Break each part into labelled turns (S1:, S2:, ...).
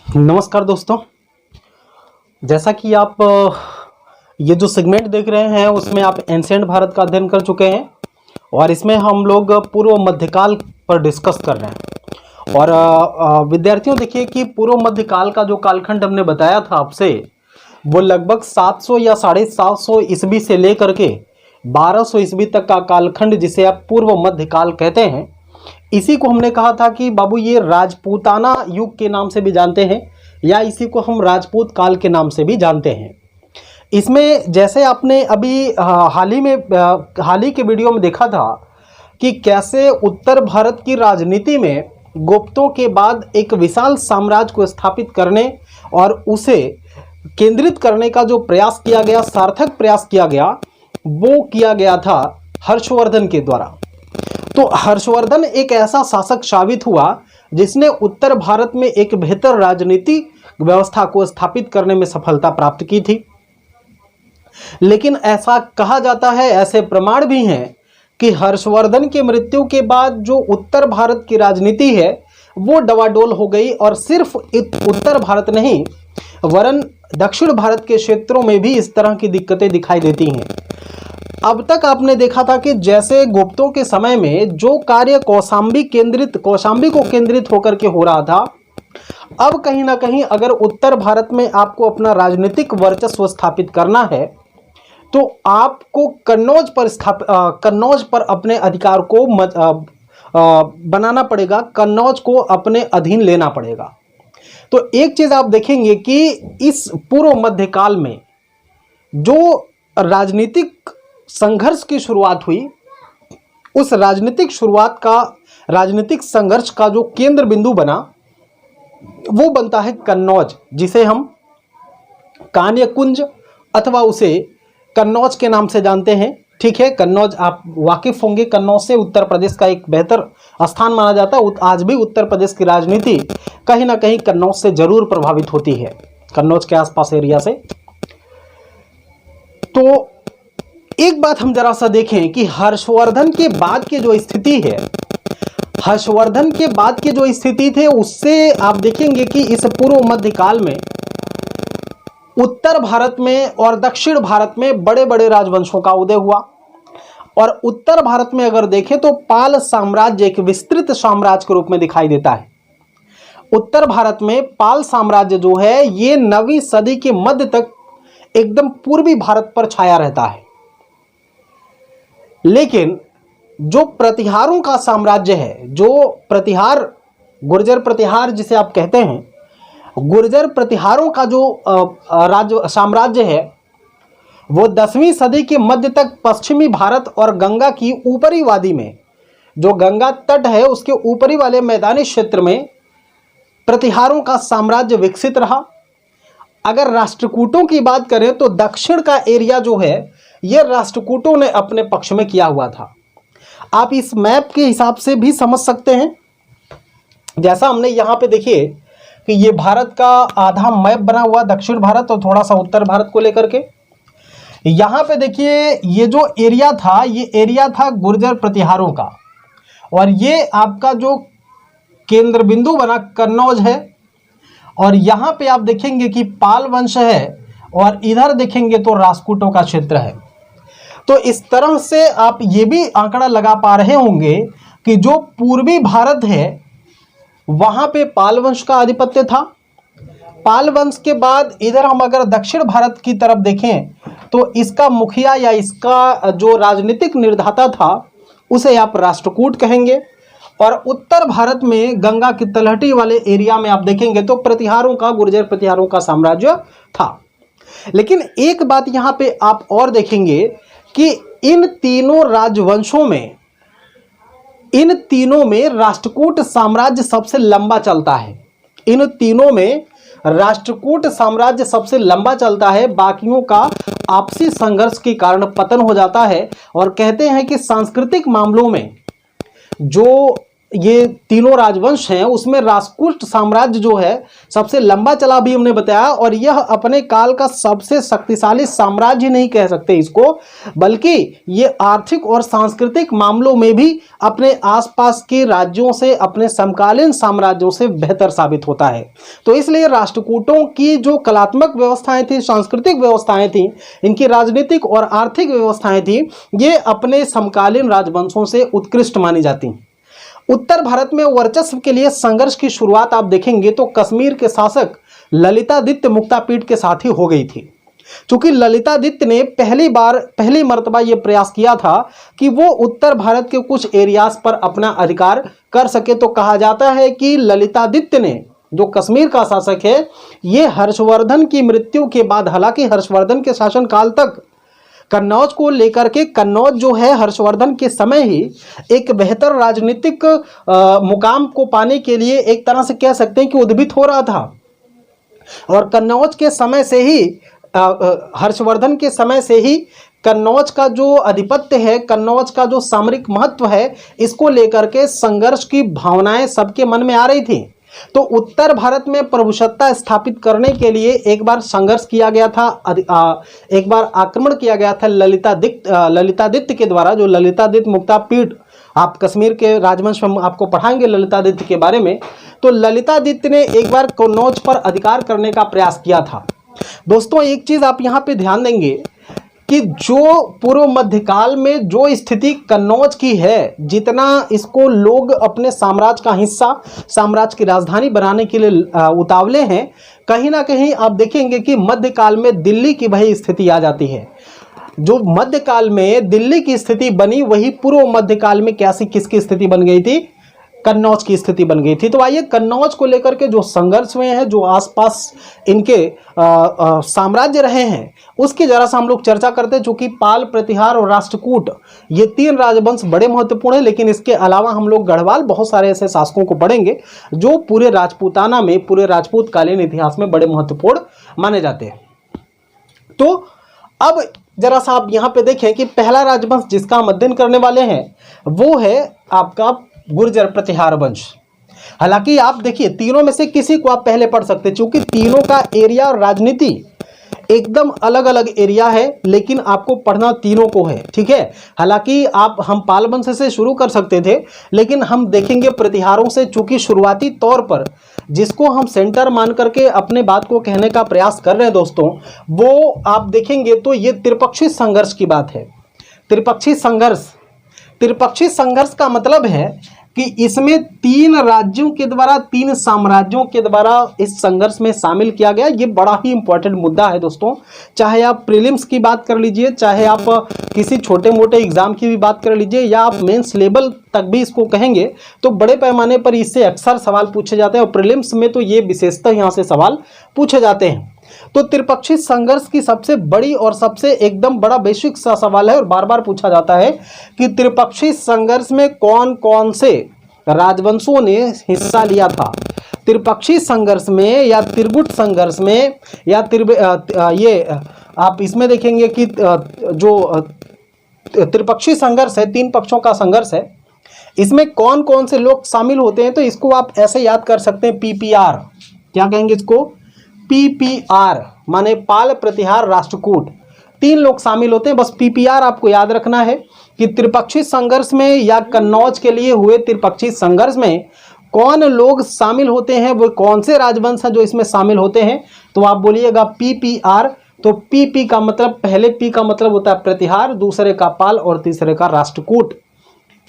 S1: नमस्कार दोस्तों। जैसा कि आप ये जो सेगमेंट देख रहे हैं उसमें आप एंशिएंट भारत का अध्ययन कर चुके हैं और इसमें हम लोग पूर्व मध्यकाल पर डिस्कस कर रहे हैं। और विद्यार्थियों देखिए कि पूर्व मध्यकाल का जो कालखंड हमने बताया था आपसे वो लगभग 700 या 750 ईस्वी से लेकर के 1200 ईस्वी तक का कालखंड जिसे आप पूर्व मध्यकाल कहते हैं। इसी को हमने कहा था कि बाबू ये राजपूताना युग के नाम से भी जानते हैं या इसी को हम राजपूत काल के नाम से भी जानते हैं। इसमें जैसे आपने अभी हाल ही के वीडियो में देखा था कि कैसे उत्तर भारत की राजनीति में गुप्तों के बाद एक विशाल साम्राज्य को स्थापित करने और उसे केंद्रित करने का जो प्रयास किया गया, सार्थक प्रयास किया गया, वो किया गया था हर्षवर्धन के द्वारा। तो हर्षवर्धन एक ऐसा शासक साबित हुआ जिसने उत्तर भारत में एक बेहतर राजनीतिक व्यवस्था को स्थापित करने में सफलता प्राप्त की थी। लेकिन ऐसा कहा जाता है, ऐसे प्रमाण भी हैं कि हर्षवर्धन की मृत्यु के बाद जो उत्तर भारत की राजनीति है वो डवाडोल हो गई और सिर्फ उत्तर भारत नहीं वरन दक्षिण भारत के क्षेत्रों में भी इस तरह की दिक्कतें दिखाई देती हैं। अब तक आपने देखा था कि जैसे गुप्तों के समय में जो कार्य कौशांबी को केंद्रित होकर के हो रहा था, अब कहीं ना कहीं अगर उत्तर भारत में आपको अपना राजनीतिक वर्चस्व स्थापित करना है तो आपको कन्नौज पर अपने अधिकार को बनाना पड़ेगा, कन्नौज को अपने अधीन लेना पड़ेगा। तो एक चीज आप देखेंगे कि इस पूर्व मध्यकाल में जो राजनीतिक संघर्ष की शुरुआत हुई, उस राजनीतिक संघर्ष का जो केंद्र बिंदु बना वो बनता है कन्नौज, जिसे हम कान्यकुंज अथवा उसे कन्नौज के नाम से जानते हैं। ठीक है, कन्नौज आप वाकिफ होंगे, कन्नौज से उत्तर प्रदेश का एक बेहतर स्थान माना जाता है। आज भी उत्तर प्रदेश की राजनीति कहीं ना कहीं कन्नौज से जरूर प्रभावित होती है, कन्नौज के आसपास एरिया से। तो एक बात हम जरा सा देखें कि हर्षवर्धन के बाद की जो स्थिति है, हर्षवर्धन के बाद की जो स्थिति थे उससे आप देखेंगे कि इस पूर्व मध्यकाल में उत्तर भारत में और दक्षिण भारत में बड़े बड़े राजवंशों का उदय हुआ। और उत्तर भारत में अगर देखें तो पाल साम्राज्य एक विस्तृत साम्राज्य के रूप में दिखाई देता है। उत्तर भारत में पाल साम्राज्य जो है ये 9वीं सदी के मध्य तक एकदम पूर्वी भारत पर छाया रहता है। लेकिन जो प्रतिहारों का साम्राज्य है, जो प्रतिहार गुर्जर प्रतिहार जिसे आप कहते हैं, गुर्जर प्रतिहारों का जो साम्राज्य है वो 10वीं सदी के मध्य तक पश्चिमी भारत और गंगा की ऊपरी वादी में, जो गंगा तट है उसके ऊपरी वाले मैदानी क्षेत्र में प्रतिहारों का साम्राज्य विकसित रहा। अगर राष्ट्रकूटों की बात करें तो दक्षिण का एरिया जो है यह राष्ट्रकूटों ने अपने पक्ष में किया हुआ था। आप इस मैप के हिसाब से भी समझ सकते हैं। जैसा हमने यहाँ पे देखिए कि ये भारत का आधा मैप बना हुआ, दक्षिण भारत और थोड़ा सा उत्तर भारत को लेकर के। यहाँ पे देखिए ये जो एरिया था ये एरिया था गुर्जर प्रतिहारों का, और ये आपका जो केंद्र बिंदु बना कन्नौज है। और यहाँ पे आप देखेंगे कि पाल वंश है और इधर देखेंगे तो राजपूतों का क्षेत्र है। तो इस तरह से आप ये भी आंकड़ा लगा पा रहे होंगे कि जो पूर्वी भारत है वहां पे पाल वंश का आधिपत्य था। पाल वंश के बाद इधर हम अगर दक्षिण भारत की तरफ देखें तो इसका मुखिया या इसका जो राजनीतिक निर्धाता था उसे आप राष्ट्रकूट कहेंगे। और उत्तर भारत में गंगा की तलहटी वाले एरिया में आप देखेंगे तो प्रतिहारों का, गुर्जर प्रतिहारों का साम्राज्य था। लेकिन एक बात यहाँ पे आप और देखेंगे कि इन तीनों में राष्ट्रकूट साम्राज्य सबसे लंबा चलता है। इन तीनों में राष्ट्रकूट साम्राज्य सबसे लंबा चलता है, बाकियों का आपसी संघर्ष के कारण पतन हो जाता है। और कहते हैं कि सांस्कृतिक मामलों में जो ये तीनों राजवंश हैं उसमें राष्ट्रकूट साम्राज्य जो है सबसे लंबा चला भी हमने बताया, और यह अपने काल का सबसे शक्तिशाली साम्राज्य नहीं कह सकते इसको, बल्कि ये आर्थिक और सांस्कृतिक मामलों में भी अपने आसपास के राज्यों से, अपने समकालीन साम्राज्यों से बेहतर साबित होता है। तो इसलिए राष्ट्रकूटों की जो कलात्मक व्यवस्थाएं थी, सांस्कृतिक व्यवस्थाएं थी, इनकी राजनीतिक और आर्थिक व्यवस्थाएं थी, ये अपने समकालीन राजवंशों से उत्कृष्ट मानी जाती। उत्तर भारत में वर्चस्व के लिए संघर्ष की शुरुआत आप देखेंगे तो कश्मीर के शासक ललितादित्य मुक्तापीठ के साथ ही हो गई थी। चूंकि ललितादित्य ने पहली मर्तबा यह प्रयास किया था कि वो उत्तर भारत के कुछ एरियाज पर अपना अधिकार कर सके, तो कहा जाता है कि ललितादित्य ने, जो कश्मीर का शासक है, ये हर्षवर्धन की मृत्यु के बाद, हालांकि हर्षवर्धन के शासनकाल तक कन्नौज को लेकर के, कन्नौज जो है हर्षवर्धन के समय ही एक बेहतर राजनीतिक मुकाम को पाने के लिए एक तरह से कह सकते हैं कि उद्भित हो रहा था, और कन्नौज के समय से ही, हर्षवर्धन के समय से ही कन्नौज का जो आधिपत्य है, कन्नौज का जो सामरिक महत्व है, इसको लेकर के संघर्ष की भावनाएं सबके मन में आ रही थी। तो उत्तर भारत में प्रभुसत्ता स्थापित करने के लिए एक बार संघर्ष किया गया था, एक बार आक्रमण किया गया था ललितादित्य के द्वारा, जो ललितादित्य मुक्तापीठ, आप कश्मीर के राजवंश में आपको पढ़ाएंगे ललितादित्य के बारे में। तो ललितादित्य ने एक बार कन्नौज पर अधिकार करने का प्रयास किया था। दोस्तों एक चीज आप यहाँ पे ध्यान देंगे कि जो पूर्व मध्यकाल में जो स्थिति कन्नौज की है, जितना इसको लोग अपने साम्राज्य का हिस्सा, साम्राज्य की राजधानी बनाने के लिए उतावले हैं, कहीं ना कहीं आप देखेंगे कि मध्यकाल में दिल्ली की वही स्थिति आ जाती है। जो मध्यकाल में दिल्ली की स्थिति बनी, वही पूर्व मध्यकाल में किसकी स्थिति बन गई थी? कन्नौज की स्थिति बन गई थी। तो आइए कन्नौज को लेकर के जो संघर्ष हुए हैं, जो आसपास इनके साम्राज्य रहे हैं, उसकी जरा सा हम लोग चर्चा करते हैं। चूंकि पाल, प्रतिहार और राष्ट्रकूट ये तीन राजवंश बड़े महत्वपूर्ण हैं, लेकिन इसके अलावा हम लोग गढ़वाल, बहुत सारे ऐसे शासकों को पढ़ेंगे जो पूरे राजपूताना में, पूरे राजपूत कालीन इतिहास में बड़े महत्वपूर्ण माने जाते हैं। तो अब जरा सा आप यहाँ पे देखें कि पहला राजवंश जिसका हम अध्ययन करने वाले हैं वो है आपका गुर्जर प्रतिहार वंश। हालांकि आप देखिए तीनों में से किसी को आप पहले पढ़ सकते हैं, क्योंकि तीनों का एरिया और राजनीति एकदम अलग अलग एरिया है, लेकिन आपको पढ़ना तीनों को है, ठीक है। हालांकि हम पाल वंश से शुरू कर सकते थे, लेकिन हम देखेंगे प्रतिहारों से, चूंकि शुरुआती तौर पर जिसको हम सेंटर मान करके अपने बात को कहने का प्रयास कर रहे हैं दोस्तों, वो आप देखेंगे तो ये त्रिपक्षीय संघर्ष की बात है। त्रिपक्षीय संघर्ष का मतलब है कि इसमें तीन राज्यों के द्वारा, तीन साम्राज्यों के द्वारा इस संघर्ष में शामिल किया गया। ये बड़ा ही इंपॉर्टेंट मुद्दा है दोस्तों। चाहे आप प्रीलिम्स की बात कर लीजिए, चाहे आप किसी छोटे मोटे एग्जाम की भी बात कर लीजिए, या आप मेंस लेवल तक भी इसको कहेंगे, तो बड़े पैमाने पर इससे अक्सर सवाल पूछे जाते हैं, और प्रीलिम्स में तो ये विशेषतः यहाँ से सवाल पूछे जाते हैं। तो त्रिपक्षीय संघर्ष की सबसे बड़ी और सबसे एकदम बड़ा वैश्विक सा सवाल है, और बार बार पूछा जाता है कि त्रिपक्षीय संघर्ष में कौन कौन से राजवंशों ने हिस्सा लिया था। त्रिपक्षीय संघर्ष में या त्रिगुट संघर्ष में या ये आप इसमें देखेंगे कि जो त्रिपक्षीय संघर्ष है, तीन पक्षों का संघर्ष है, इसमें कौन कौन से लोग शामिल होते हैं। तो इसको आप ऐसे याद कर सकते हैं, PPR। क्या कहेंगे इसको? PPR माने पाल, प्रतिहार, राष्ट्रकूट। तीन लोग शामिल होते हैं। बस PPR आपको याद रखना है कि त्रिपक्षीय संघर्ष में या कन्नौज के लिए हुए त्रिपक्षीय संघर्ष में कौन लोग शामिल होते हैं, वो कौन से राजवंश हैं जो इसमें शामिल होते हैं। तो आप बोलिएगा PPR। तो PP का मतलब, पहले P का मतलब होता है प्रतिहार, दूसरे का पाल और तीसरे का राष्ट्रकूट।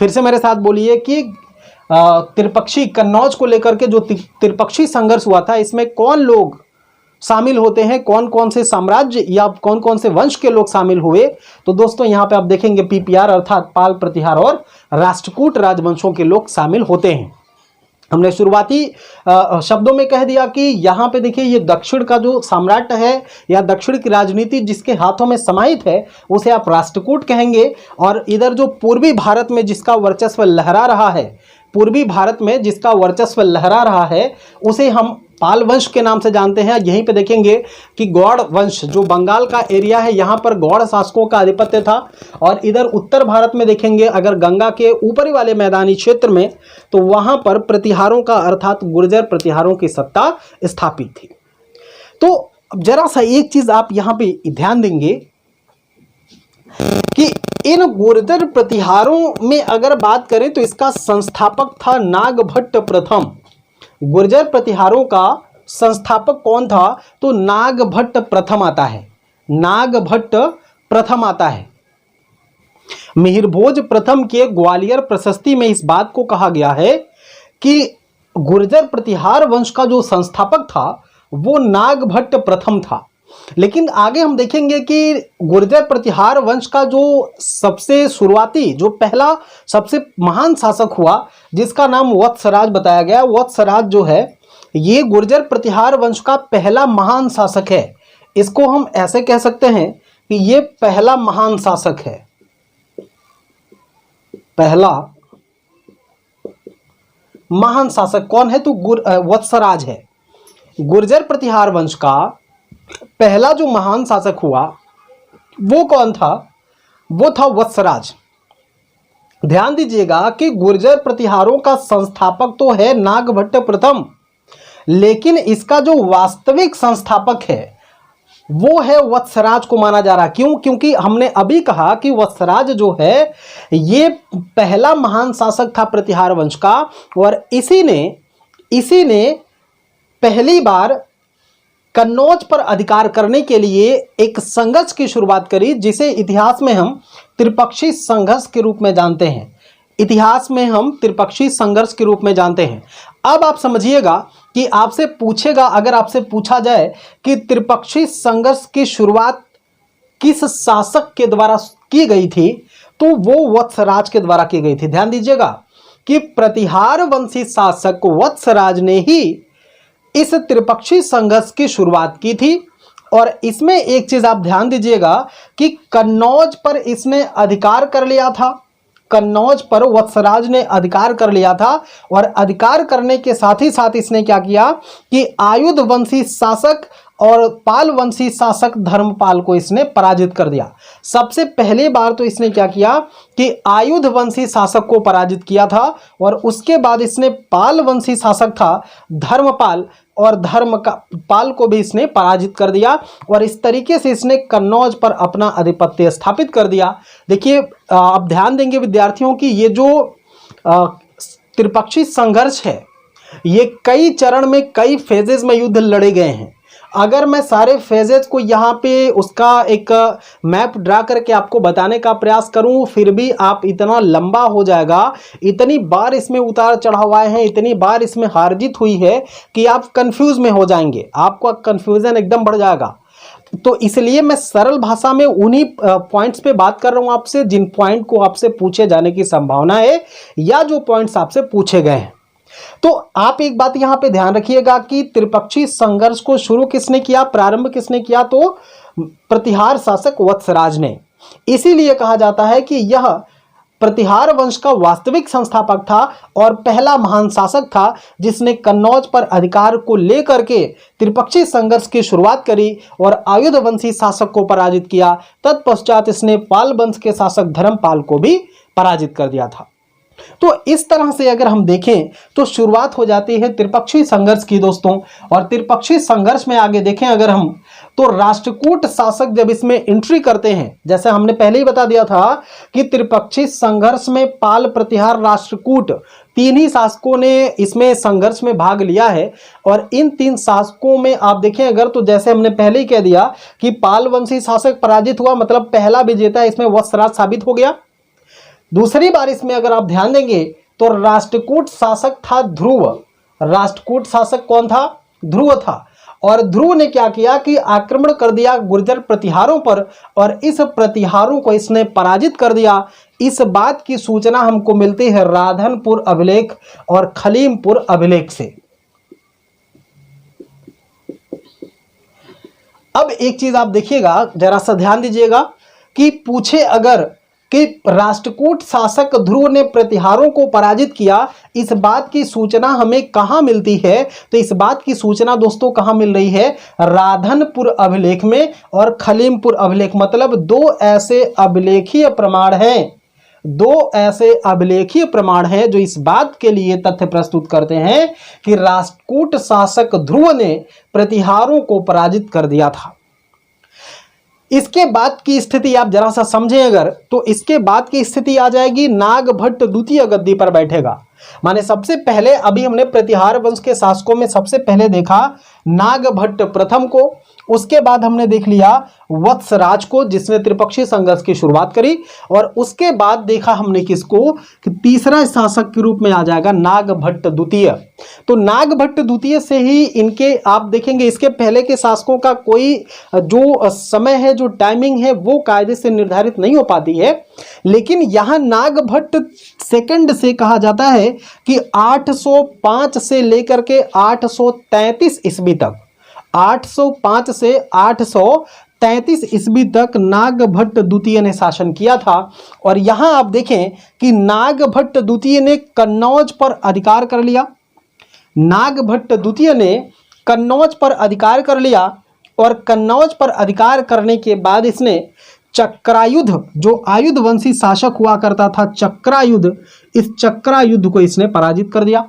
S1: फिर से मेरे साथ बोलिए कि त्रिपक्षीय कन्नौज को लेकर के जो त्रिपक्षीय संघर्ष हुआ था, इसमें कौन लोग शामिल होते हैं, कौन कौन से साम्राज्य या कौन कौन से वंश के लोग शामिल हुए। तो दोस्तों यहाँ पे आप देखेंगे PPR अर्थात पाल, प्रतिहार और राष्ट्रकूट राजवंशों के लोग शामिल होते हैं। हमने शुरुआती शब्दों में कह दिया कि यहाँ पे देखिए, ये दक्षिण का जो सम्राट है या दक्षिण की राजनीति जिसके हाथों में समाहित है, उसे आप राष्ट्रकूट कहेंगे। और इधर जो पूर्वी भारत में जिसका वर्चस्व लहरा रहा है, पूर्वी भारत में जिसका वर्चस्व लहरा रहा है उसे हम पाल वंश के नाम से जानते हैं। यहीं पे देखेंगे कि गौड़ वंश जो बंगाल का एरिया है यहाँ पर गौड़ शासकों का आधिपत्य था, और इधर उत्तर भारत में देखेंगे अगर गंगा के ऊपरी वाले मैदानी क्षेत्र में तो वहां पर प्रतिहारों का अर्थात गुर्जर प्रतिहारों की सत्ता स्थापित थी। तो जरा सा एक चीज आप यहाँ पे ध्यान देंगे कि इन गुर्जर प्रतिहारों में अगर बात करें तो इसका संस्थापक था नागभट्ट प्रथम। गुर्जर प्रतिहारों का संस्थापक कौन था? तो नागभट्ट प्रथम आता है, नागभट्ट प्रथम आता है। मिहिरभोज प्रथम के ग्वालियर प्रशस्ति में इस बात को कहा गया है कि गुर्जर प्रतिहार वंश का जो संस्थापक था वो नागभट्ट प्रथम था। लेकिन आगे हम देखेंगे कि गुर्जर प्रतिहार वंश का जो सबसे शुरुआती जो पहला सबसे महान शासक हुआ जिसका नाम वत्सराज बताया गया, वत्सराज जो है ये गुर्जर प्रतिहार वंश का पहला महान शासक है। इसको हम ऐसे कह सकते हैं कि ये पहला महान शासक है, पहला महान शासक कौन है? तो वत्सराज है। गुर्जर प्रतिहार वंश का पहला जो महान शासक हुआ वो कौन था? वो था वत्सराज। ध्यान दीजिएगा कि गुर्जर प्रतिहारों का संस्थापक तो है नागभट्ट प्रथम, लेकिन इसका जो वास्तविक संस्थापक है वो है वत्सराज को माना जा रहा। क्यों? क्योंकि हमने अभी कहा कि वत्सराज जो है ये पहला महान शासक था प्रतिहार वंश का, और इसी ने पहली बार कन्नौज पर अधिकार करने के लिए एक संघर्ष की शुरुआत करी जिसे इतिहास में हम त्रिपक्षीय संघर्ष के रूप में जानते हैं। इतिहास में हम त्रिपक्षीय संघर्ष के रूप में जानते हैं। अब आप समझिएगा कि आपसे पूछेगा, अगर आपसे पूछा जाए कि त्रिपक्षीय संघर्ष की शुरुआत किस शासक के द्वारा की गई थी, तो वो वत्सराज के द्वारा की गई थी। ध्यान दीजिएगा कि प्रतिहार वंशी शासक वत्सराज ने ही इस त्रिपक्षीय संघर्ष की शुरुआत की थी। और इसमें एक चीज आप ध्यान दीजिएगा कि कन्नौज पर इसने अधिकार कर लिया था, कन्नौज पर वत्सराज ने अधिकार कर लिया था, और अधिकार करने के साथ ही साथ इसने क्या किया कि आयुध वंशी शासक और पाल वंशी शासक धर्मपाल को इसने पराजित कर दिया। सबसे पहली बार तो इसने क्या किया कि आयुध वंशी शासक को पराजित किया था, और उसके बाद इसने पाल वंशी शासक था धर्मपाल और धर्मपाल को भी इसने पराजित कर दिया, और इस तरीके से इसने कन्नौज पर अपना आधिपत्य स्थापित कर दिया। देखिए आप ध्यान देंगे विद्यार्थियों की ये जो त्रिपक्षीय संघर्ष है ये कई चरण में कई फेजेस में युद्ध लड़े गए हैं। अगर मैं सारे फेजेस को यहाँ पे उसका एक मैप ड्रा करके आपको बताने का प्रयास करूँ फिर भी आप इतना लंबा हो जाएगा। इतनी बार इसमें उतार चढ़ाव आए हैं, इतनी बार इसमें हार जीत हुई है कि आप कंफ्यूज में हो जाएंगे, आपका कंफ्यूजन एकदम बढ़ जाएगा। तो इसलिए मैं सरल भाषा में उन्हीं पॉइंट्स पे बात कर रहा हूँ आपसे जिन पॉइंट को आपसे पूछे जाने की संभावना है या जो पॉइंट्स आपसे पूछे गए हैं। तो आप एक बात यहां पे ध्यान रखिएगा कि त्रिपक्षीय संघर्ष को शुरू किसने किया, प्रारंभ किसने किया? तो प्रतिहार शासक वत्सराज ने। इसीलिए कहा जाता है कि यह प्रतिहार वंश का वास्तविक संस्थापक था और पहला महान शासक था जिसने कन्नौज पर अधिकार को लेकर के त्रिपक्षीय संघर्ष की शुरुआत करी और आयुध वंशी शासक को पराजित किया। तत्पश्चात इसने पाल वंश के शासक धर्मपाल को भी पराजित कर दिया था। तो इस तरह से अगर हम देखें तो शुरुआत हो जाती है त्रिपक्षीय संघर्ष की दोस्तों। और त्रिपक्षीय संघर्ष में आगे देखें अगर हम तो राष्ट्रकूट शासक जब इसमें एंट्री करते हैं, जैसे हमने पहले ही बता दिया था कि त्रिपक्षीय संघर्ष में पाल, प्रतिहार, राष्ट्रकूट तीन ही शासकों ने इसमें संघर्ष में भाग लिया है। और इन तीन शासकों में आप देखें अगर तो जैसे हमने पहले ही कह दिया कि पाल वंशी शासक पराजित हुआ, मतलब पहला विजेता इसमें वत्सराज साबित हो गया। दूसरी बार इसमें अगर आप ध्यान देंगे तो राष्ट्रकूट शासक था ध्रुव। राष्ट्रकूट शासक कौन था? ध्रुव था। और ध्रुव ने क्या किया कि आक्रमण कर दिया गुर्जर प्रतिहारों पर और इस प्रतिहारों को इसने पराजित कर दिया। इस बात की सूचना हमको मिलती है राधनपुर अभिलेख और खलीमपुर अभिलेख से। अब एक चीज आप देखिएगा, जरा सा ध्यान दीजिएगा कि पूछे अगर कि राष्ट्रकूट शासक ध्रुव ने प्रतिहारों को पराजित किया, इस बात की सूचना हमें कहां मिलती है? तो इस बात की सूचना दोस्तों कहां मिल रही है? राधनपुर अभिलेख में और खलीमपुर अभिलेख। मतलब दो ऐसे अभिलेखीय प्रमाण हैं, दो ऐसे अभिलेखीय प्रमाण हैं जो इस बात के लिए तथ्य प्रस्तुत करते हैं कि राष्ट्रकूट शासक ध्रुव ने प्रतिहारों को पराजित कर दिया था। इसके बाद की स्थिति आप जरा सा समझें अगर, तो इसके बाद की स्थिति आ जाएगी नागभट्ट द्वितीय गद्दी पर बैठेगा। माने सबसे पहले अभी हमने प्रतिहार वंश के शासकों में सबसे पहले देखा नागभट्ट प्रथम को, उसके बाद हमने देख लिया वत्सराज को जिसने त्रिपक्षीय संघर्ष की शुरुआत करी, और उसके बाद देखा हमने किसको कि तीसरा शासक के रूप में आ जाएगा नागभट्ट द्वितीय। तो नागभट्ट द्वितीय से ही इनके आप देखेंगे इसके पहले के शासकों का कोई जो समय है, जो टाइमिंग है वो कायदे से निर्धारित नहीं हो पाती है, लेकिन यहां नागभट्ट सेकंड से कहा जाता है कि 805 से लेकर के 833 ईस्वी तक, 805 से 833 ईस्वी तक नागभट्ट द्वितीय ने शासन किया था। और यहां आप देखें कि नागभट्ट द्वितीय ने कन्नौज पर अधिकार कर लिया, नागभट्ट द्वितीय ने कन्नौज पर अधिकार कर लिया, और कन्नौज पर अधिकार करने के बाद इसने चक्रायुध, जो आयुध वंशी शासक हुआ करता था चक्रायुध, इस चक्रायुध को इसने पराजित कर दिया।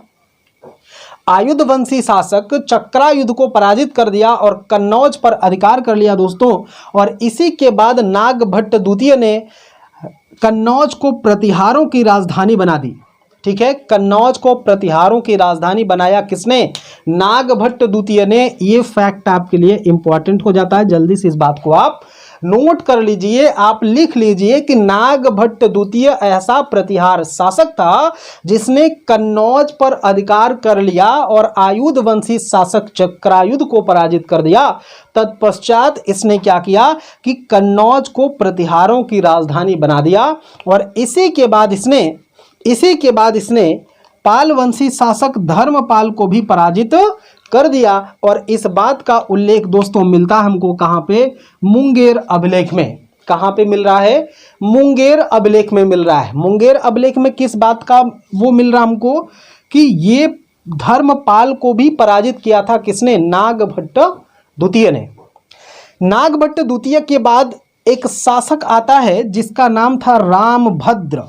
S1: आयुध वंशी शासक चक्रायुध को पराजित कर दिया और कन्नौज पर अधिकार कर लिया दोस्तों। और इसी के बाद नागभट्ट द्वितीय ने कन्नौज को प्रतिहारों की राजधानी बना दी। ठीक है, कन्नौज को प्रतिहारों की राजधानी बनाया किसने? नागभट्ट द्वितीय ने। ये फैक्ट आपके लिए इंपॉर्टेंट हो जाता है, जल्दी से इस बात को आप नोट कर लीजिए, आप लिख लीजिए कि नागभट्ट द्वितीय ऐसा प्रतिहार शासक था जिसने कन्नौज पर अधिकार कर लिया और आयुध वंशी शासक चक्रायुध को पराजित कर दिया। तत्पश्चात इसने क्या किया कि कन्नौज को प्रतिहारों की राजधानी बना दिया, और इसी के बाद इसने पाल वंशी शासक धर्मपाल को भी पराजित कर दिया। और इस बात का उल्लेख दोस्तों मिलता है हमको कहां पे? मुंगेर अभिलेख में। कहां पे मिल रहा है? मुंगेर अभिलेख में मिल रहा है। मुंगेर अभिलेख में किस बात का वो मिल रहा हमको कि ये धर्मपाल को भी पराजित किया था किसने? नागभट्ट द्वितीय ने। नागभट्ट द्वितीय के बाद एक शासक आता है जिसका नाम था रामभद्र।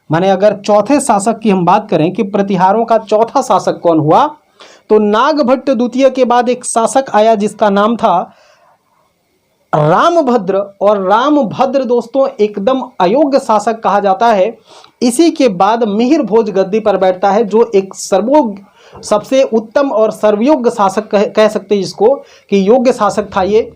S1: माने अगर चौथे शासक की हम बात करें कि प्रतिहारों का चौथा शासक कौन हुआ, तो नागभट्ट द्वितीय के बाद एक शासक आया जिसका नाम था रामभद्र। और रामभद्र दोस्तों एकदम अयोग्य शासक कहा जाता है। इसी के बाद मिहिर भोज गद्दी पर बैठता है जो एक सबसे उत्तम और सर्वयोग्य शासक कह सकते हैं जिसको कि योग्य शासक था ये।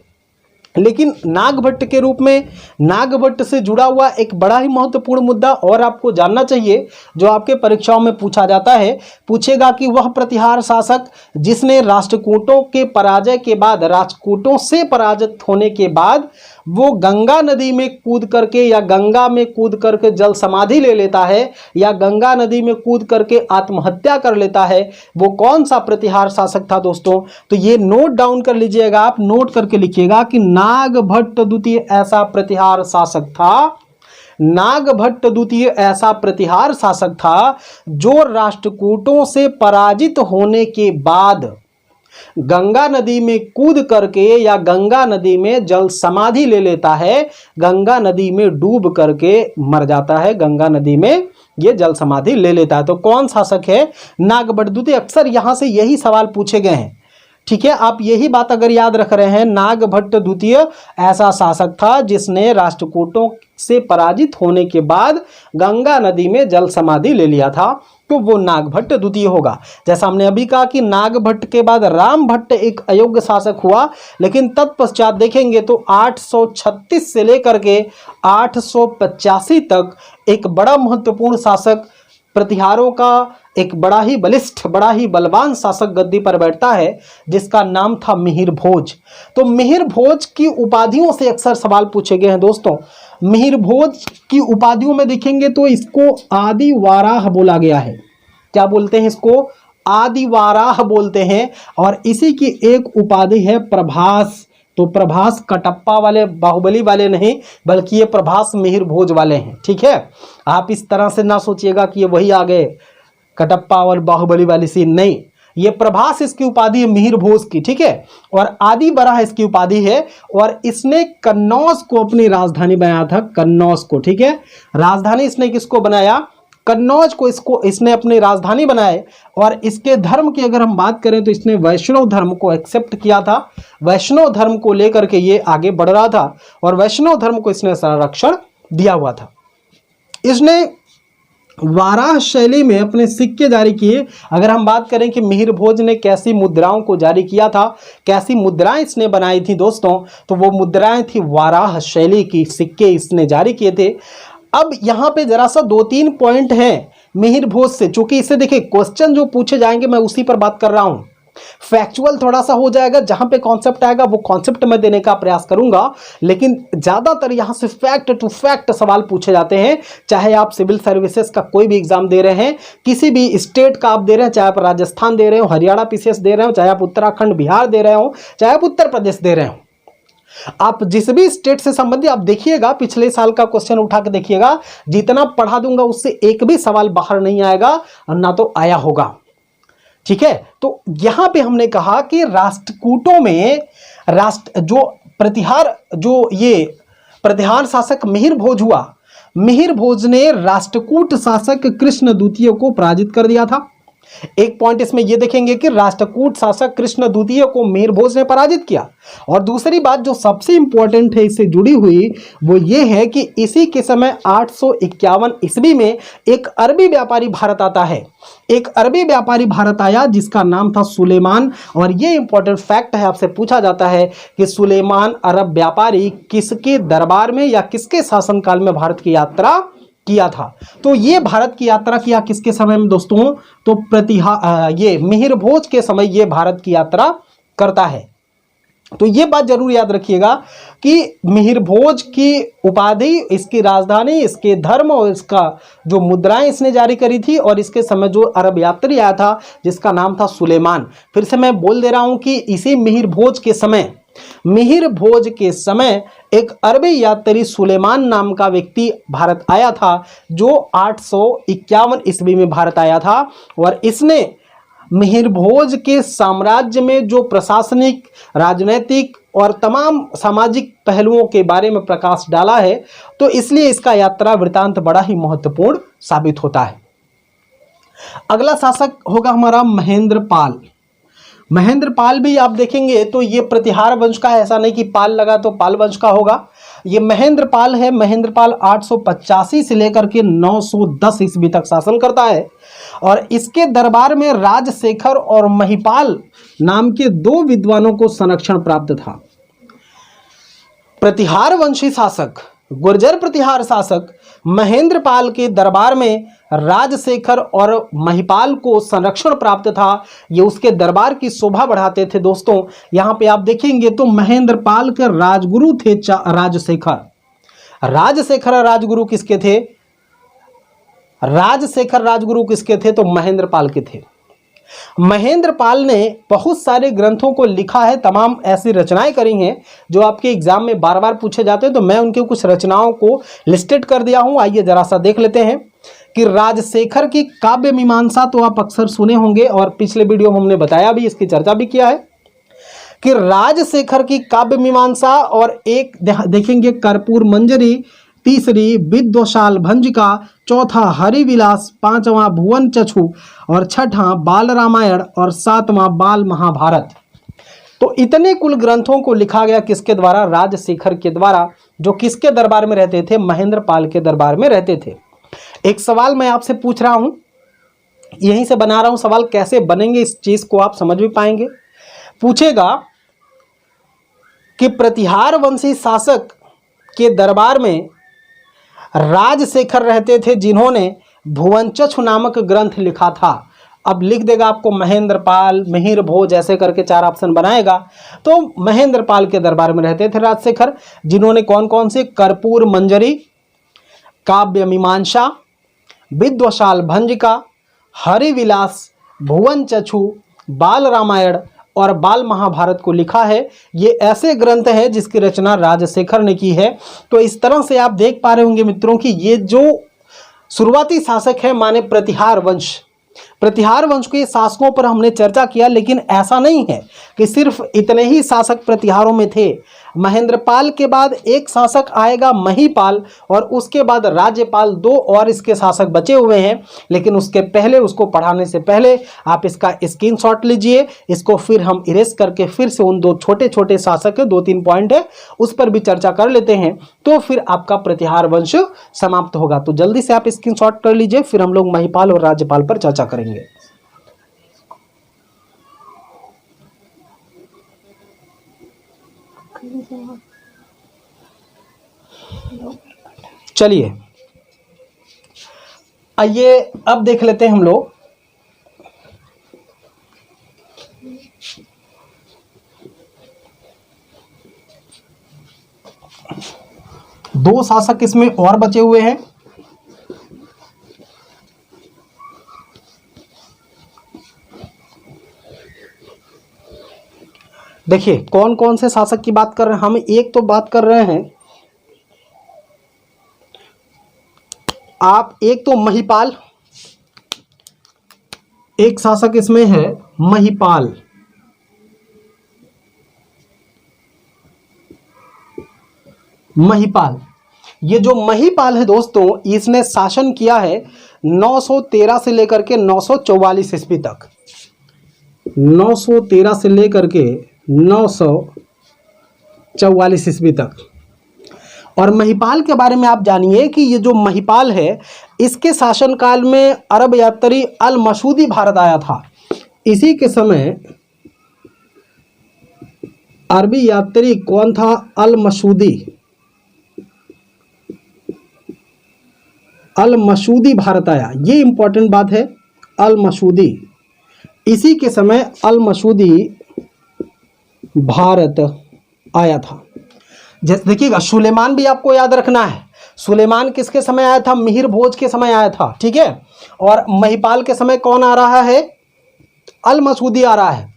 S1: लेकिन नागभट्ट के रूप में नागभट्ट से जुड़ा हुआ एक बड़ा ही महत्वपूर्ण मुद्दा और आपको जानना चाहिए जो आपके परीक्षाओं में पूछा जाता है, पूछेगा कि वह प्रतिहार शासक जिसने राष्ट्रकूटों के पराजय के बाद, राष्ट्रकूटों से पराजित होने के बाद वो गंगा नदी में कूद करके या गंगा में कूद करके जल समाधि ले लेता है या गंगा नदी में कूद करके आत्महत्या कर लेता है, वो कौन सा प्रतिहार शासक था दोस्तों? तो ये नोट डाउन कर लीजिएगा, आप नोट करके लिखिएगा कि नागभट्ट द्वितीय ऐसा प्रतिहार शासक था। नागभट्ट द्वितीय ऐसा प्रतिहार शासक था जो राष्ट्रकूटों से पराजित होने के बाद गंगा नदी में कूद करके या गंगा नदी में जल समाधि ले लेता है, गंगा नदी में डूब करके मर जाता है, गंगा नदी में ये जल समाधि ले लेता है। तो कौन शासक है? नागभट्ट द्वितीय। अक्सर यहां से यही सवाल पूछे गए हैं। ठीक है, आप यही बात अगर याद रख रहे हैं, नागभट्ट द्वितीय ऐसा शासक था जिसने राष्ट्रकूटों से पराजित होने के बाद गंगा नदी में जल समाधि ले लिया था, तो वो नागभट्ट द्वितीय होगा। जैसा हमने अभी कहा कि नागभट्ट के बाद रामभट्ट एक अयोग्य शासक हुआ, लेकिन तत्पश्चात देखेंगे तो 836 से लेकर के 885 तक एक बड़ा महत्वपूर्ण शासक, प्रतिहारों का एक बड़ा ही बलिष्ठ, बड़ा ही बलवान शासक गद्दी पर बैठता है जिसका नाम था मिहिर भोज। तो मिहिर भोज की उपाधियों से अक्सर सवाल पूछे गए हैं दोस्तों। मिहिर भोज की उपाधियों में देखेंगे तो इसको आदि वाराह बोला गया है। क्या बोलते हैं इसको? आदि वाराह बोलते हैं। और इसी की एक उपाधि है प्रभास तो प्रभास कटप्पा वाले बाहुबली वाले नहीं, बल्कि ये प्रभास मिहिर भोज वाले हैं। ठीक है, आप इस तरह से ना सोचिएगा कि ये वही आ गए कटप्पा और बाहुबली वाली सीन, नहीं, ये प्रभास इसकी उपाधि है मिहिर भोज की। ठीक है, और आदि बराह इसकी उपाधि है, और इसने कन्नौज को अपनी राजधानी बनाया था, कन्नौज को। ठीक है, राजधानी इसने किसको बनाया, कन्नौज को इसने अपनी राजधानी बनाए। और इसके धर्म की अगर हम बात करें तो इसने वैष्णव धर्म को एक्सेप्ट किया था, वैष्णव धर्म को लेकर के ये आगे बढ़ रहा था, और वैष्णव धर्म को इसने संरक्षण दिया हुआ था। इसने वाराह शैली में अपने सिक्के जारी किए। अगर हम बात करें कि मिहिर भोज ने कैसी मुद्राओं को जारी किया था, कैसी मुद्राएं इसने बनाई थी दोस्तों, तो वो मुद्राएं थी वाराह शैली की सिक्के इसने जारी किए थे। अब यहाँ पे जरा सा 2-3 पॉइंट हैं मिहिर भोज से, चूंकि इससे देखिए क्वेश्चन जो पूछे जाएंगे मैं उसी पर बात कर रहा हूँ, फैक्चुअल थोड़ा सा हो जाएगा, जहां पे कॉन्सेप्ट आएगा वो कॉन्सेप्ट में देने का प्रयास करूंगा, लेकिन ज्यादातर यहां से फैक्ट टू फैक्ट सवाल पूछे जाते हैं। चाहे आप सिविल सर्विसेज का कोई भी एग्जाम दे रहे हैं, किसी भी स्टेट का आप दे रहे हैं, चाहे आप राजस्थान दे रहे हो, हरियाणा पीसीएस दे रहे हो, चाहे आप उत्तराखंड बिहार दे रहे हो, चाहे आप उत्तर प्रदेश दे रहे हो, आप जिस भी स्टेट से संबंधित आप देखिएगा, पिछले साल का क्वेश्चन उठा के देखिएगा, जितना पढ़ा दूंगा उससे एक भी सवाल बाहर नहीं आएगा और ना तो आया होगा। ठीक है, तो यहां पे हमने कहा कि राष्ट्रकूटों में ये प्रतिहार शासक मिहिर भोज हुआ, मिहिर भोज ने राष्ट्रकूट शासक कृष्ण द्वितीय को पराजित कर दिया था। एक पॉइंट इसमें यह देखेंगे कि राष्ट्रकूट शासक कृष्ण द्वितीय को मिहिर भोज ने पराजित किया। और दूसरी बात जो सबसे इंपॉर्टेंट है इससे जुड़ी हुई, वो ये है कि इसी के समय 851 ईस्वी में एक अरबी व्यापारी भारत आता है, एक अरबी व्यापारी भारत आया जिसका नाम था सुलेमान। और ये इंपॉर्टेंट फैक्ट है, आपसे पूछा जाता है कि सुलेमान अरब व्यापारी किसके दरबार में या किसके शासनकाल में भारत की यात्रा किया था। तो ये भारत की यात्रा किया किसके समय में दोस्तों, तो ये मिहिर भोज के समय ये भारत की यात्रा करता है। तो ये बात जरूर याद रखिएगा कि मिहिर भोज की उपाधि, इसकी राजधानी, इसके धर्म और इसका जो मुद्राएं इसने जारी करी थी, और इसके समय जो अरब यात्री आया था जिसका नाम था सुलेमान। फिर से मैं बोल दे रहा हूं कि इसी मिहिर भोज के समय एक अरबी यात्री सुलेमान नाम का व्यक्ति भारत आया था, जो 851 ईस्वी में भारत आया था। और इसने मिहिर भोज के साम्राज्य में जो प्रशासनिक, राजनीतिक और तमाम सामाजिक पहलुओं के बारे में प्रकाश डाला है, तो इसलिए इसका यात्रा वृतांत बड़ा ही महत्वपूर्ण साबित होता है। अगला शासक होगा हमारा महेंद्रपाल। महेंद्रपाल भी आप देखेंगे तो ये प्रतिहार वंश का है, ऐसा नहीं कि पाल लगा तो पाल वंश का होगा। ये महेंद्रपाल है। महेंद्रपाल 885 से लेकर के 910 ईस्वी तक शासन करता है, और इसके दरबार में राजशेखर और महिपाल नाम के 2 विद्वानों को संरक्षण प्राप्त था। प्रतिहार वंशी शासक, गुर्जर प्रतिहार शासक महेंद्रपाल के दरबार में राजशेखर और महिपाल को संरक्षण प्राप्त था। ये उसके दरबार की शोभा बढ़ाते थे। दोस्तों यहां पे आप देखेंगे तो महेंद्रपाल के राजगुरु थे राजशेखर। राजशेखर राजगुरु किसके थे? राजशेखर राजगुरु किसके थे? तो महेंद्रपाल के थे। महेंद्रपाल ने बहुत सारे ग्रंथों को लिखा है, तमाम ऐसी रचनाएं करी हैं जो आपके एग्जाम में बार बार पूछे जाते हैं। तो मैं उनके कुछ रचनाओं को लिस्टेड कर दिया हूं, आइए जरा सा देख लेते हैं कि राजशेखर की काव्य मीमांसा तो आप अक्सर सुने होंगे, और पिछले वीडियो में हमने बताया भी, इसकी चर्चा भी किया है कि राजशेखर की काव्य मीमांसा, और एक देखेंगे कर्पूर मंजरी, तीसरी विद्वशाल भंजिका, चौथा हरिविलास, पांचवा भुवन चक्षु, और छठा बाल रामायण, और सातवां बाल महाभारत। तो इतने कुल ग्रंथों को लिखा गया किसके द्वारा? राजशेखर के द्वारा, जो किसके दरबार में रहते थे? महेंद्रपाल के दरबार में रहते थे। एक सवाल मैं आपसे पूछ रहा हूं, यहीं से बना रहा हूं सवाल, कैसे बनेंगे इस चीज को आप समझ भी पाएंगे। पूछेगा कि प्रतिहार वंशी शासक के दरबार में राजशेखर रहते थे जिन्होंने भुवनचक्षु नामक ग्रंथ लिखा था। अब लिख देगा आपको महेंद्रपाल, मिहिर भोज, ऐसे करके 4 ऑप्शन बनाएगा। तो महेंद्रपाल के दरबार में रहते थे राजशेखर, जिन्होंने कौन कौन से? कर्पूर मंजरी, काव्य मीमांसा, विद्वशाल भंजिका, हरिविलास, भुवन चक्षु, बाल रामायण और बाल महाभारत को लिखा है। ये ऐसे ग्रंथ हैं जिसकी रचना राजशेखर ने की है। तो इस तरह से आप देख पा रहे होंगे मित्रों कि ये जो शुरुआती शासक है माने प्रतिहार वंश, प्रतिहार वंश के शासकों पर हमने चर्चा किया, लेकिन ऐसा नहीं है कि सिर्फ इतने ही शासक प्रतिहारों में थे। महेंद्रपाल के बाद एक शासक आएगा महिपाल, और उसके बाद राज्यपाल, दो और इसके शासक बचे हुए हैं। लेकिन उसके पहले, उसको पढ़ाने से पहले आप इसका स्क्रीनशॉट लीजिए, इसको फिर हम इरेज करके फिर से उन दो छोटे छोटे शासक है, 2-3 पॉइंट है उस पर भी चर्चा कर लेते हैं, तो फिर आपका प्रतिहार वंश समाप्त होगा। तो जल्दी से आप स्क्रीनशॉट कर लीजिए, फिर हम लोग महिपाल और राज्यपाल पर चर्चा करेंगे। चलिए आइए अब देख लेते हैं हम लोग दो शासक इसमें और बचे हुए हैं। देखिए कौन कौन से शासक की बात कर रहे हैं हम। एक तो बात कर रहे हैं आप, एक तो महिपाल, एक शासक इसमें है महिपाल। महिपाल, ये जो महिपाल है दोस्तों, इसने शासन किया है 913 से लेकर के 944 ईस्वी तक। 913 से लेकर के 944 ईस्वी तक। और महिपाल के बारे में आप जानिए कि ये जो महिपाल है, इसके शासनकाल में अरब यात्री अल मसूदी भारत आया था। इसी के समय अरबी यात्री कौन था? अल मसूदी। अल मसूदी भारत आया, ये इंपॉर्टेंट बात है। अल मसूदी, इसी के समय अल मसूदी भारत आया था। जैसे देखिएगा, सुलेमान भी आपको याद रखना है। सुलेमान किसके समय आया था? मिहिर भोज के समय आया था, ठीक है। और महिपाल के समय कौन आ रहा है? अल मसूदी आ रहा है।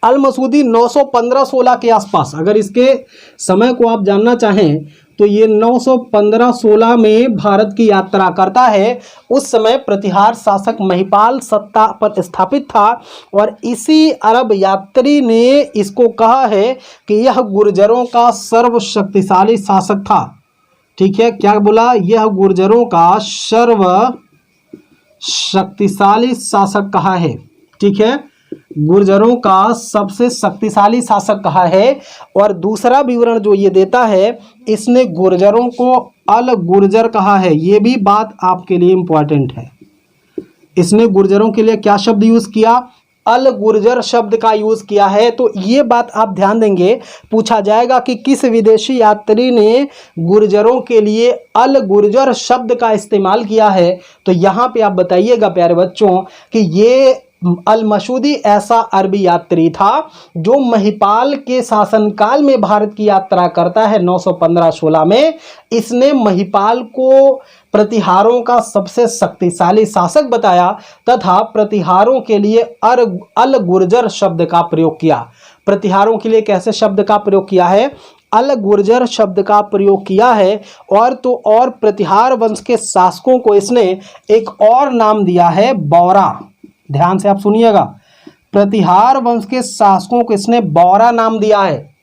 S1: अल मसूदी 915-16 के आसपास, अगर इसके समय को आप जानना चाहें तो ये 915-16 में भारत की यात्रा करता है। उस समय प्रतिहार शासक महिपाल सत्ता पर स्थापित था, और इसी अरब यात्री ने इसको कहा है कि यह गुर्जरों का सर्वशक्तिशाली शासक था। ठीक है, क्या बोला? यह गुर्जरों का सर्वशक्तिशाली शासक कहा है। ठीक है, गुर्जरों का सबसे शक्तिशाली शासक कहा है। और दूसरा विवरण जो ये देता है, इसने गुर्जरों को अल गुर्जर कहा है। ये भी बात आपके लिए इंपॉर्टेंट है। इसने गुर्जरों के लिए क्या शब्द यूज किया? अल गुर्जर शब्द का यूज किया है। तो ये बात आप ध्यान देंगे, पूछा जाएगा कि किस विदेशी यात्री ने गुर्जरों के लिए अल गुर्जर शब्द का इस्तेमाल किया है। तो यहाँ पे आप बताइएगा प्यारे बच्चों कि ये अल मसूदी ऐसा अरबी यात्री था जो महिपाल के शासनकाल में भारत की यात्रा करता है 915-16 में। इसने महिपाल को प्रतिहारों का सबसे शक्तिशाली शासक बताया तथा प्रतिहारों के लिए अल गुर्जर शब्द का प्रयोग किया। प्रतिहारों के लिए कैसे शब्द का प्रयोग किया है? अल गुर्जर शब्द का प्रयोग किया है। और तो और प्रतिहार वंश के शासकों को इसने एक और नाम दिया है, बौरा। ध्यान से आप सुनिएगा, प्रतिहार वंश के शासकों को इसने बौरा नाम दिया है।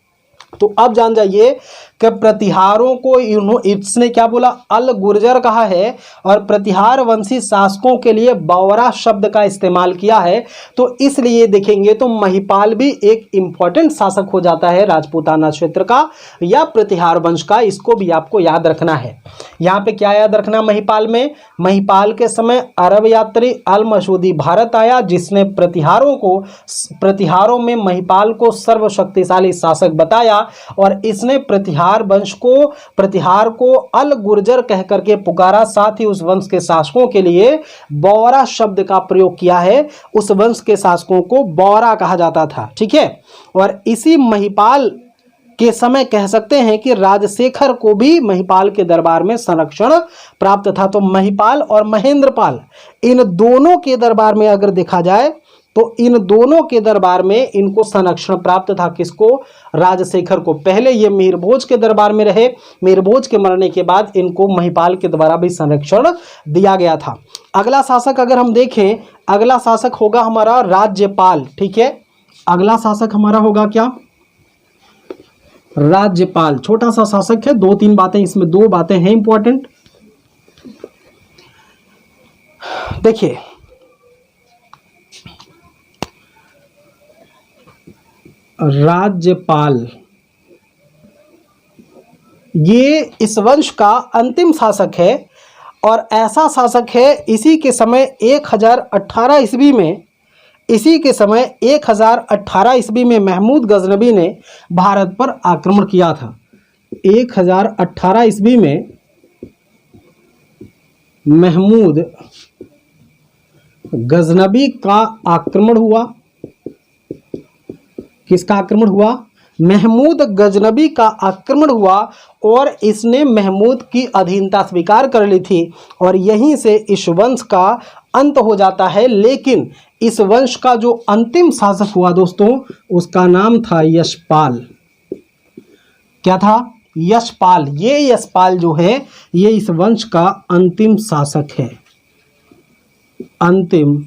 S1: तो अब जान जाइए कि प्रतिहारों को इसने क्या बोला? अल गुर्जर कहा है, और प्रतिहार वंशी शासकों के लिए बौरा शब्द का इस्तेमाल किया है। तो इसलिए देखेंगे तो महिपाल भी एक इंपॉर्टेंट शासक हो जाता है राजपूताना क्षेत्र का या प्रतिहार वंश का। इसको भी आपको याद रखना है। यहाँ पे क्या याद रखना? महिपाल में, महिपाल के समय अरब यात्री अल मसूदी भारत आया, जिसने प्रतिहारों में महिपाल को सर्वशक्तिशाली शासक बताया, और इसने प्रतिहार को अल गुर्जर कह करके पुकारा। साथ ही उस वंश के शासकों के लिए बौरा शब्द का प्रयोग किया है। उस वंश के शासकों को बौरा कहा जाता था। ठीक है, और इसी महिपाल के समय कह सकते हैं कि राजशेखर को भी महिपाल के दरबार में संरक्षण प्राप्त था। तो महिपाल और महेंद्रपाल, इन दोनों के दरबार में अगर देखा जाए तो इन दोनों के दरबार में इनको संरक्षण प्राप्त था। किसको? राजशेखर को। पहले ये मिहिर भोज के दरबार में रहे, मिहिर भोज के मरने के बाद इनको महिपाल के द्वारा भी संरक्षण दिया गया था। अगला शासक अगर हम देखें, अगला शासक होगा हमारा राज्यपाल। ठीक है, अगला शासक हमारा होगा क्या? राज्यपाल। छोटा सा शासक है, 2-3 बातें इसमें, 2 बातें हैं इंपॉर्टेंट। देखिए, राज्यपाल ये इस वंश का अंतिम शासक है और ऐसा शासक है इसी के समय 1018 ईस्वी में, इसी के समय 1018 ईस्वी में महमूद गजनबी ने भारत पर आक्रमण किया था। 1018 ईस्वी में महमूद गजनबी का आक्रमण हुआ। किसका आक्रमण हुआ? महमूद गजनबी का आक्रमण हुआ और इसने महमूद की अधीनता स्वीकार कर ली थी और यहीं से इस वंश का अंत हो जाता है। लेकिन इस वंश का जो अंतिम शासक हुआ दोस्तों, उसका नाम था यशपाल। क्या था? यशपाल। ये यशपाल जो है ये इस वंश का अंतिम शासक है, अंतिम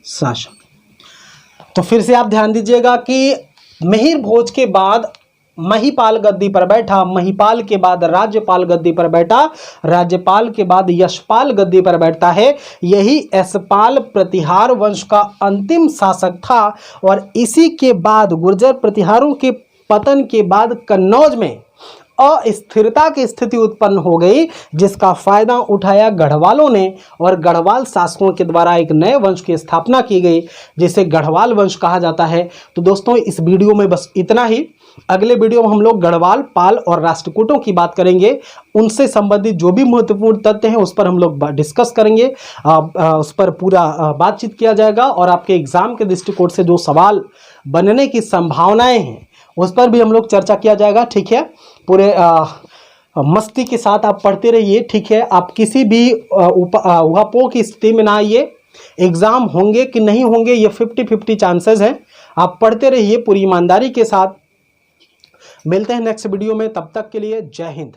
S1: शासक। तो फिर से आप ध्यान दीजिएगा कि मिहिर भोज के बाद महिपाल गद्दी पर बैठा, महिपाल के बाद राज्यपाल गद्दी पर बैठा, राज्यपाल के बाद यशपाल गद्दी पर बैठता है। यही यशपाल प्रतिहार वंश का अंतिम शासक था और इसी के बाद गुर्जर प्रतिहारों के पतन के बाद कन्नौज में अस्थिरता की स्थिति उत्पन्न हो गई, जिसका फायदा उठाया गढ़वालों ने और गढ़वाल शासकों के द्वारा एक नए वंश की स्थापना की गई जिसे गढ़वाल वंश कहा जाता है। तो दोस्तों इस वीडियो में बस इतना ही। अगले वीडियो में हम लोग गढ़वाल, पाल और राष्ट्रकूटों की बात करेंगे। उनसे संबंधित जो भी महत्वपूर्ण तथ्य हैं उस पर हम लोग डिस्कस करेंगे, उस पर पूरा बातचीत किया जाएगा और आपके एग्जाम के दृष्टिकोण से जो सवाल बनने की संभावनाएं हैं उस पर भी हम लोग चर्चा किया जाएगा। ठीक है, पूरे मस्ती के साथ आप पढ़ते रहिए। ठीक है, आप किसी भी उहापोह की स्थिति में ना आइए। एग्जाम होंगे कि नहीं होंगे ये 50-50 चांसेस हैं। आप पढ़ते रहिए पूरी ईमानदारी के साथ। मिलते हैं नेक्स्ट वीडियो में, तब तक के लिए जय हिंद।